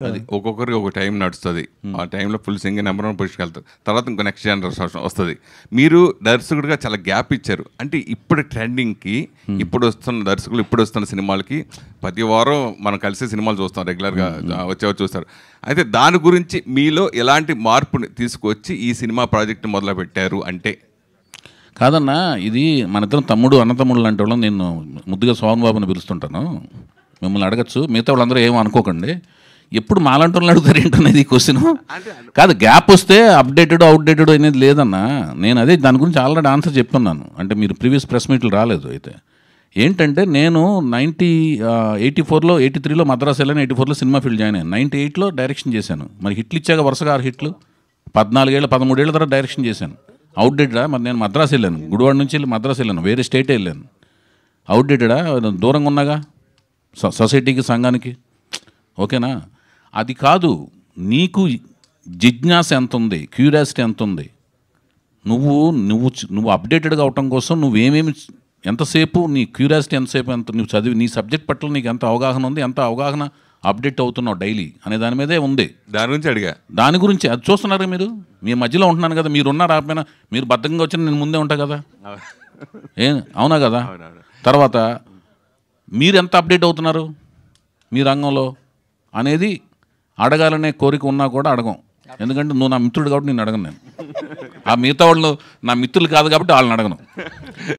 అది ఒక్కొక్కరికి ఒక టైం నడుస్తుంది. ఆ టైంలో ఫుల్ సింగిల్ నెంబర్ 1 పొజిషన్కి వెళ్తారు. తర్వాత ఇంకో నెక్స్ట్ జనరేషన్ వస్తుంది. మీరు దర్శకుడిగా చాలా గ్యాప్ ఇచ్చారు. అంటే ఇప్పుడు ట్రెండింగ్కి ఇప్పుడు వస్తున్న సినిమాలకి ప్రతి వారం మనం కలిసే సినిమాలు చూస్తాం, రెగ్యులర్గా వచ్చేవారు చూస్తారు. అయితే దాని గురించి మీలో ఎలాంటి మార్పుని తీసుకొచ్చి ఈ సినిమా ప్రాజెక్ట్ మొదలు పెట్టారు అంటే? కాదన్నా, ఇది మన ఇద్దరం అన్న తమ్ముళ్ళు లాంటి వాళ్ళం. నేను ముద్దుగా స్వామి బాబుని పిలుస్తుంటాను. మిమ్మల్ని అడగచ్చు, మిగతా వాళ్ళందరూ ఏమో అనుకోకండి. ఎప్పుడు మాలాంటి వాళ్ళని అడుగుతారు ఏంటనేది ఈ క్వశ్చన్. కాదు, గ్యాప్ వస్తే అప్డేటెడ్ అవుట్డేటెడ్ అనేది లేదన్నా. నేను అదే దాని గురించి ఆల్రెడీ ఆన్సర్ చెప్పున్నాను. అంటే మీరు ప్రీవియస్ ప్రెస్ మీట్లు రాలేదు. అయితే ఏంటంటే నేను 84లో 83లో మద్రాసు వెళ్ళాను, 84లో సినిమా ఫీల్డ్ జాయిన్ అయ్యాను, 98లో డైరెక్షన్ చేశాను. మరి హిట్లు ఇచ్చాక వరుసగా 6 హిట్లు, 13 ఏళ్ళ తర్వాత డైరెక్షన్ చేశాను. అవుట్డేటెడా? మరి నేను మద్రాసు వెళ్ళాను, గుడివాడ నుంచి వెళ్ళి మద్రాసు వెళ్ళాను, వేరే స్టేటే వెళ్ళాను. అవుట్డేటెడా? దూరంగా ఉన్నాగా సొసైటీకి, సంఘానికి. ఓకేనా? అది కాదు, నీకు జిజ్ఞాస ఎంత ఉంది, క్యూరియాసిటీ ఎంత ఉంది, నువ్వు అప్డేటెడ్గా అవటం కోసం నువ్వేమేమి, ఎంతసేపు నీ క్యూరియాసిటీ ఎంతసేపు, నువ్వు చదివి నీ సబ్జెక్ట్ పట్ల నీకు ఎంత అవగాహన ఉంది, ఎంత అవగాహన అప్డేట్ అవుతున్నావు డైలీ అనే దాని మీదే ఉంది. దాని గురించి అడిగా. దాని గురించి అది చూస్తున్నారు మీరు. మీ మధ్యలో ఉంటున్నాను కదా, మీరు ఉన్నారు ఆపైనా, మీరు బద్ధకంగా వచ్చిన నేను ముందే ఉంటా కదా. అవునా కదా? తర్వాత మీరు ఎంత అప్డేట్ అవుతున్నారు మీ రంగంలో అనేది అడగాలనే కోరిక ఉన్నా కూడా అడగం. ఎందుకంటే నువ్వు నా మిత్రుడు కాబట్టి నేను అడగను. నేను ఆ మిగతా వాళ్ళు నా మిత్రులు కాదు కాబట్టి వాళ్ళని అడగను.